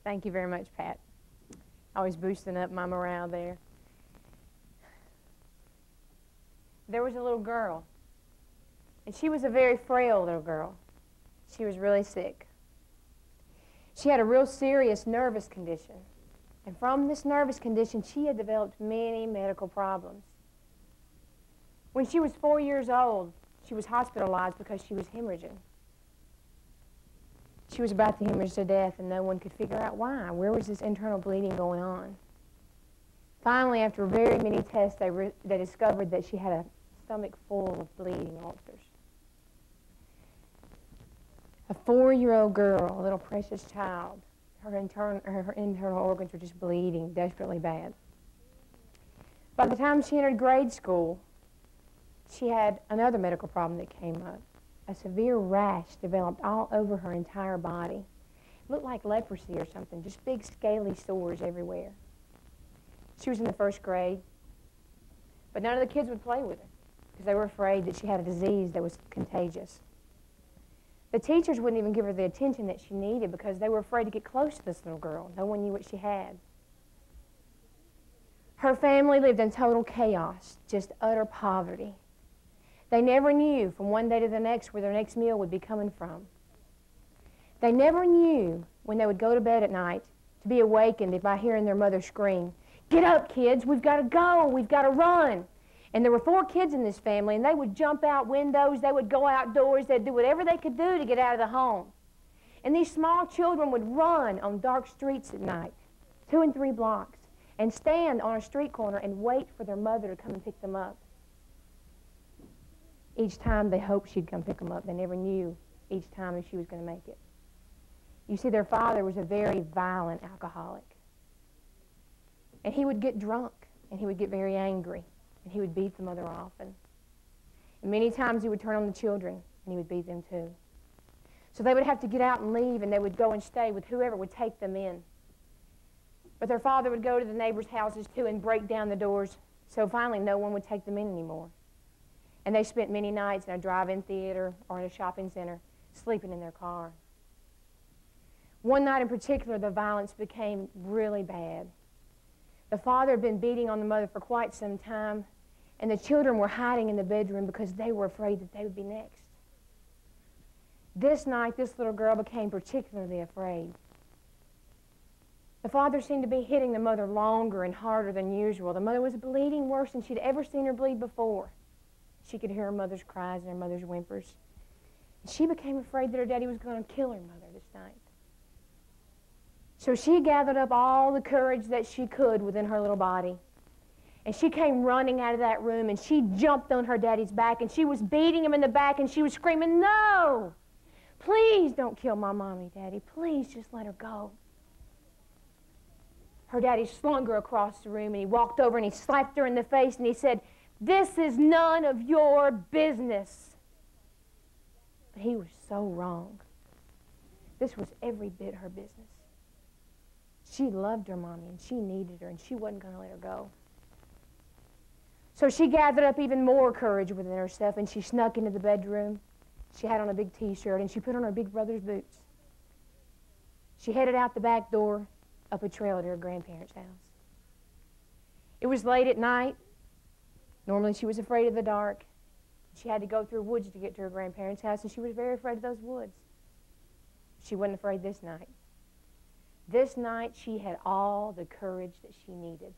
Thank you very much, Pat. Always boosting up my morale there. There was a little girl, and she was a very frail little girl. She was really sick. She had a real serious nervous condition, and from this nervous condition, she had developed many medical problems. When she was 4 years old, she was hospitalized because she was hemorrhaging. She was about to hemorrhage to death, and no one could figure out why. Where was this internal bleeding going on? Finally, after very many tests, they discovered that she had a stomach full of bleeding ulcers. A 4-year-old girl, a little precious child, her internal organs were just bleeding desperately bad. By the time she entered grade school, she had another medical problem that came up. A severe rash developed all over her entire body. It looked like leprosy or something, just big scaly sores everywhere. She was in the 1st grade, but none of the kids would play with her because they were afraid that she had a disease that was contagious. The teachers wouldn't even give her the attention that she needed because they were afraid to get close to this little girl. No one knew what she had. Her family lived in total chaos, just utter poverty. They never knew from one day to the next where their next meal would be coming from. They never knew when they would go to bed at night to be awakened by hearing their mother scream, "Get up, kids, we've got to go, we've got to run." And there were 4 kids in this family, and they would jump out windows, they would go outdoors, they'd do whatever they could do to get out of the home. And these small children would run on dark streets at night, 2 and 3 blocks, and stand on a street corner and wait for their mother to come and pick them up. Each time they hoped she'd come pick them up. They never knew each time if she was going to make it. You see, their father was a very violent alcoholic. And he would get drunk, and he would get very angry, and he would beat the mother often. And many times he would turn on the children, and he would beat them too. So they would have to get out and leave, and they would go and stay with whoever would take them in. But their father would go to the neighbors' houses too and break down the doors, so finally no one would take them in anymore. And they spent many nights in a drive-in theater or in a shopping center, sleeping in their car. One night in particular, the violence became really bad. The father had been beating on the mother for quite some time, and the children were hiding in the bedroom because they were afraid that they would be next. This night, this little girl became particularly afraid. The father seemed to be hitting the mother longer and harder than usual. The mother was bleeding worse than she'd ever seen her bleed before. She could hear her mother's cries and her mother's whimpers. And she became afraid that her daddy was going to kill her mother this night. So she gathered up all the courage that she could within her little body. And she came running out of that room, and she jumped on her daddy's back, and she was beating him in the back, and she was screaming, "No! Please don't kill my mommy, Daddy. Please just let her go." Her daddy slung her across the room, and he walked over and he slapped her in the face, and he said, "This is none of your business." But he was so wrong. This was every bit her business. She loved her mommy, and she needed her, and she wasn't going to let her go. So she gathered up even more courage within herself, and she snuck into the bedroom. She had on a big T-shirt, and she put on her big brother's boots. She headed out the back door, up a trail to her grandparents' house. It was late at night. Normally she was afraid of the dark. She had to go through woods to get to her grandparents' house, and she was very afraid of those woods. She wasn't afraid this night. This night she had all the courage that she needed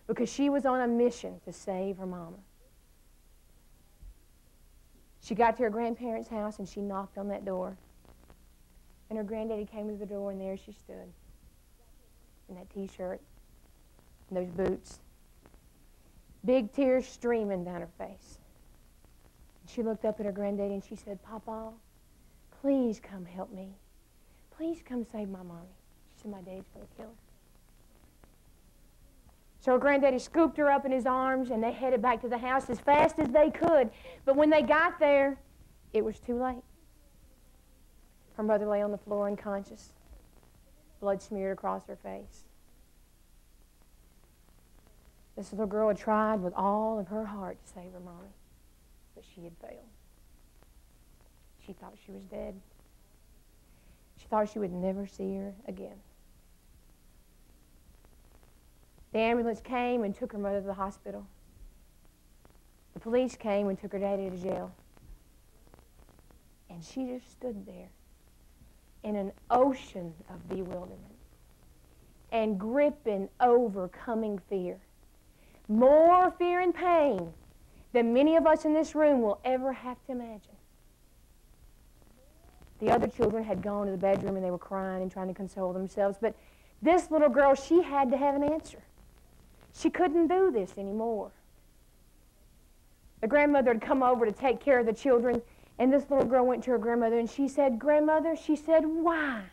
because she was on a mission to save her mama. She got to her grandparents' house, and she knocked on that door. And her granddaddy came to the door, and there she stood in that T-shirt and those boots, big tears streaming down her face. And she looked up at her granddaddy, and she said, "Papa, please come help me. Please come save my mommy." She said, "My daddy's going to kill her." So her granddaddy scooped her up in his arms, and they headed back to the house as fast as they could. But when they got there, it was too late. Her mother lay on the floor unconscious, blood smeared across her face. This little girl had tried with all of her heart to save her mommy, but she had failed. She thought she was dead. She thought she would never see her again. The ambulance came and took her mother to the hospital. The police came and took her daddy to jail. And she just stood there in an ocean of bewilderment and gripping, overcoming fear. More fear and pain than many of us in this room will ever have to imagine. The other children had gone to the bedroom and they were crying and trying to console themselves. But this little girl, she had to have an answer. She couldn't do this anymore. The grandmother had come over to take care of the children, and this little girl went to her grandmother and she said, "Grandmother," she said, "why?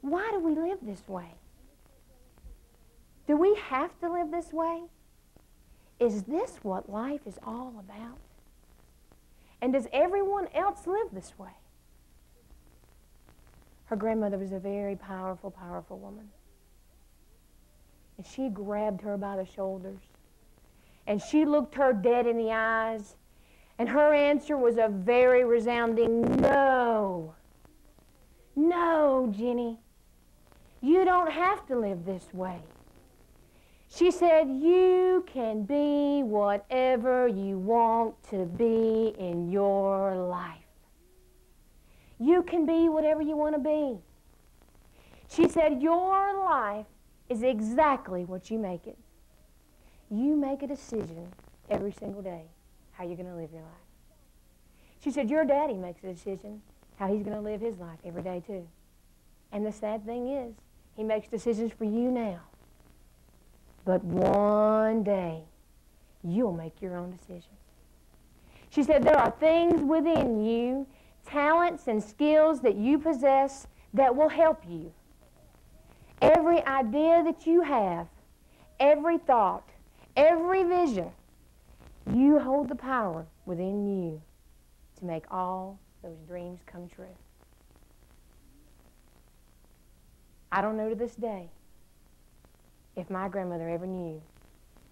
Why do we live this way? Do we have to live this way? Is this what life is all about? And does everyone else live this way?" Her grandmother was a very powerful, powerful woman. And she grabbed her by the shoulders. And she looked her dead in the eyes. And her answer was a very resounding no. No, Jenny. You don't have to live this way. She said, you can be whatever you want to be in your life. You can be whatever you want to be. She said, your life is exactly what you make it. You make a decision every single day how you're going to live your life. She said, your daddy makes a decision how he's going to live his life every day too. And the sad thing is, he makes decisions for you now. But one day, you'll make your own decisions. She said, there are things within you, talents and skills that you possess that will help you. Every idea that you have, every thought, every vision, you hold the power within you to make all those dreams come true. I don't know to this day if my grandmother ever knew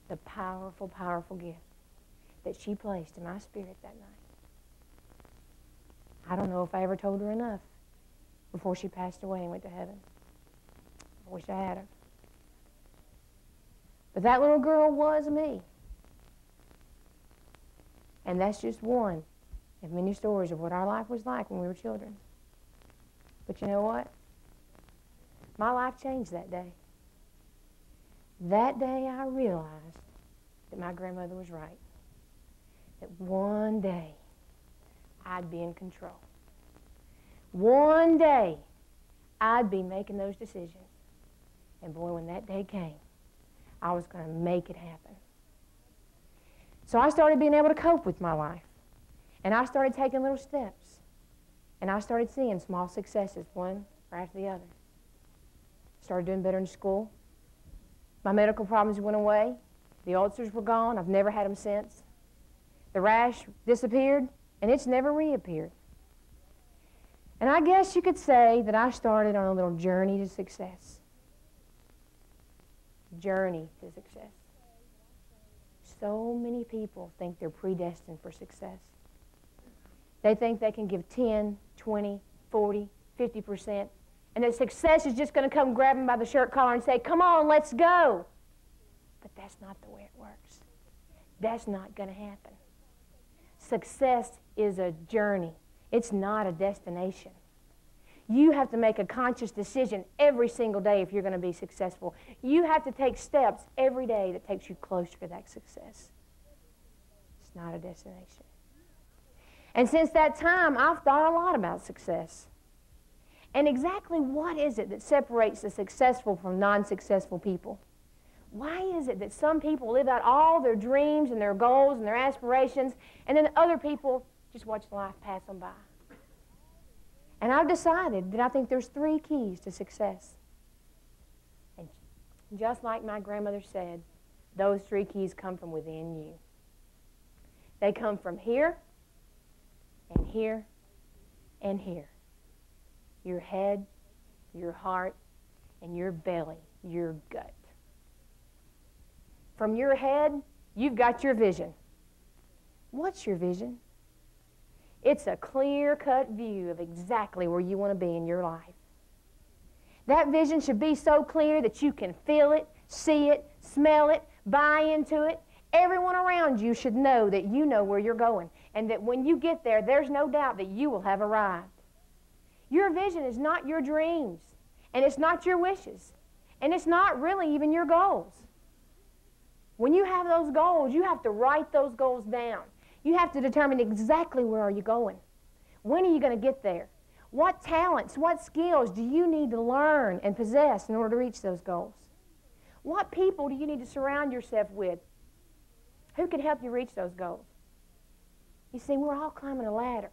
the powerful, powerful gift that she placed in my spirit that night. I don't know if I ever told her enough before she passed away and went to heaven. I wish I had her. But that little girl was me. And that's just one of many stories of what our life was like when we were children. But you know what? My life changed that day. That day I realized that my grandmother was right. That one day I'd be in control. One day I'd be making those decisions. And boy, when that day came, I was going to make it happen. So I started being able to cope with my life. And I started taking little steps. And I started seeing small successes, one right after the other. Started doing better in school. My medical problems went away. The ulcers were gone. I've never had them since. The rash disappeared, and it's never reappeared. And I guess you could say that I started on a little journey to success. Journey to success. So many people think they're predestined for success. They think they can give 10, 20, 40, 50%, and that success is just going to come grab them by the shirt collar and say, come on, let's go. But that's not the way it works. That's not going to happen. Success is a journey. It's not a destination. You have to make a conscious decision every single day if you're going to be successful. You have to take steps every day that takes you closer to that success. It's not a destination. And since that time, I've thought a lot about success. And exactly what is it that separates the successful from non-successful people? Why is it that some people live out all their dreams and their goals and their aspirations, and then other people just watch life pass them by? And I've decided that I think there's 3 keys to success. And just like my grandmother said, those 3 keys come from within you. They come from here, and here, and here. Your head, your heart, and your belly, your gut. From your head, you've got your vision. What's your vision? It's a clear-cut view of exactly where you want to be in your life. That vision should be so clear that you can feel it, see it, smell it, buy into it. Everyone around you should know that you know where you're going, and that when you get there, there's no doubt that you will have arrived. Your vision is not your dreams, and it's not your wishes, and it's not really even your goals. When you have those goals, you have to write those goals down. You have to determine exactly where are you going. When are you going to get there? What talents, what skills do you need to learn and possess in order to reach those goals? What people do you need to surround yourself with? Who can help you reach those goals? You see, we're all climbing a ladder.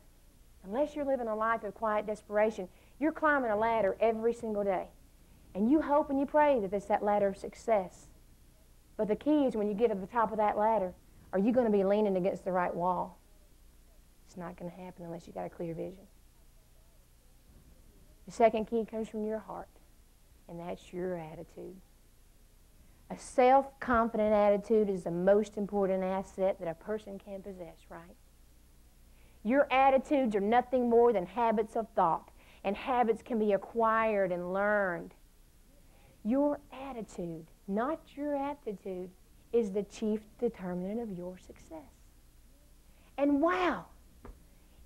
Unless you're living a life of quiet desperation, you're climbing a ladder every single day. And you hope and you pray that it's that ladder of success. But the key is when you get to the top of that ladder, are you going to be leaning against the right wall? It's not going to happen unless you've got a clear vision. The second key comes from your heart, and that's your attitude. A self-confident attitude is the most important asset that a person can possess, right? Your attitudes are nothing more than habits of thought, and habits can be acquired and learned. Your attitude, not your aptitude, is the chief determinant of your success. And wow,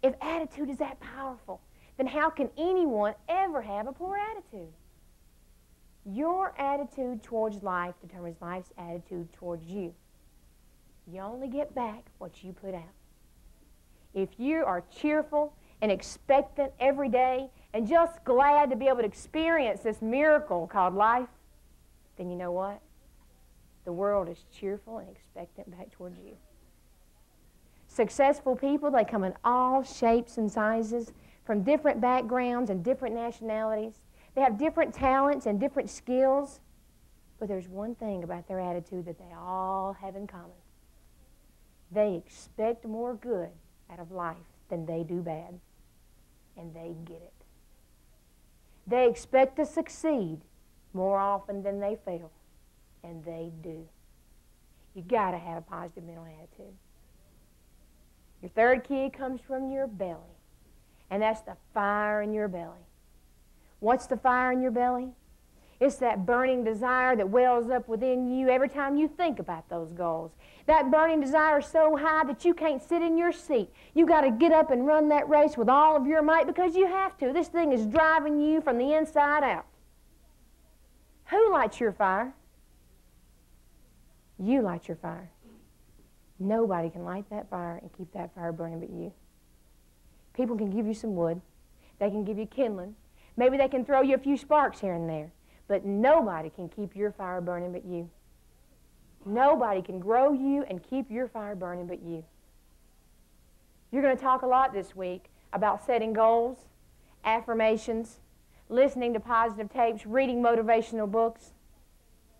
if attitude is that powerful, then how can anyone ever have a poor attitude? Your attitude towards life determines life's attitude towards you. You only get back what you put out. If you are cheerful and expectant every day and just glad to be able to experience this miracle called life, then you know what? The world is cheerful and expectant back towards you. Successful people, they come in all shapes and sizes, from different backgrounds and different nationalities. They have different talents and different skills, but there's one thing about their attitude that they all have in common. They expect more good out of life than they do bad, and they get it. They expect to succeed more often than they fail, and they do. You got to have a positive mental attitude. Your third key comes from your belly, and that's the fire in your belly. What's the fire in your belly? It's that burning desire that wells up within you every time you think about those goals. That burning desire is so high that you can't sit in your seat. You got to get up and run that race with all of your might because you have to. This thing is driving you from the inside out. Who lights your fire? You light your fire. Nobody can light that fire and keep that fire burning but you. People can give you some wood. They can give you kindling. Maybe they can throw you a few sparks here and there. But nobody can keep your fire burning but you. Nobody can grow you and keep your fire burning but you. You're going to talk a lot this week about setting goals, affirmations, listening to positive tapes, reading motivational books.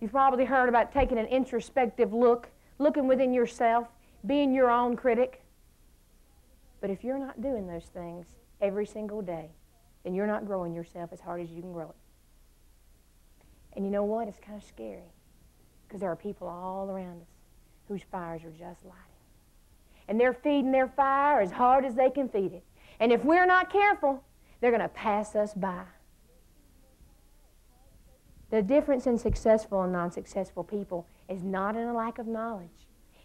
You've probably heard about taking an introspective look, looking within yourself, being your own critic. But if you're not doing those things every single day, then you're not growing yourself as hard as you can grow it. And you know what? It's kind of scary because there are people all around us whose fires are just lighting. And they're feeding their fire as hard as they can feed it. And if we're not careful, they're going to pass us by. The difference in successful and non-successful people is not in a lack of knowledge.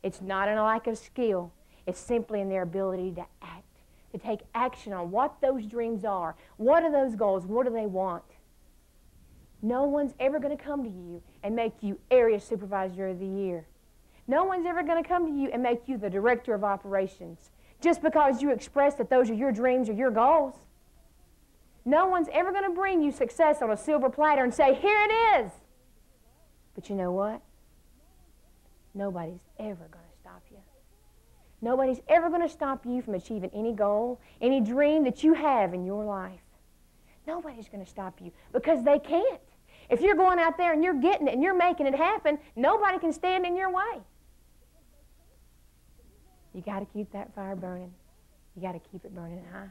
It's not in a lack of skill. It's simply in their ability to act, to take action on what those dreams are. What are those goals? What do they want? No one's ever going to come to you and make you area supervisor of the year. No one's ever going to come to you and make you the director of operations just because you express that those are your dreams or your goals. No one's ever going to bring you success on a silver platter and say, here it is. But you know what? Nobody's ever going to stop you. Nobody's ever going to stop you from achieving any goal, any dream that you have in your life. Nobody's going to stop you because they can't. If you're going out there and you're getting it and you're making it happen, nobody can stand in your way. You got to keep that fire burning. You got to keep it burning high.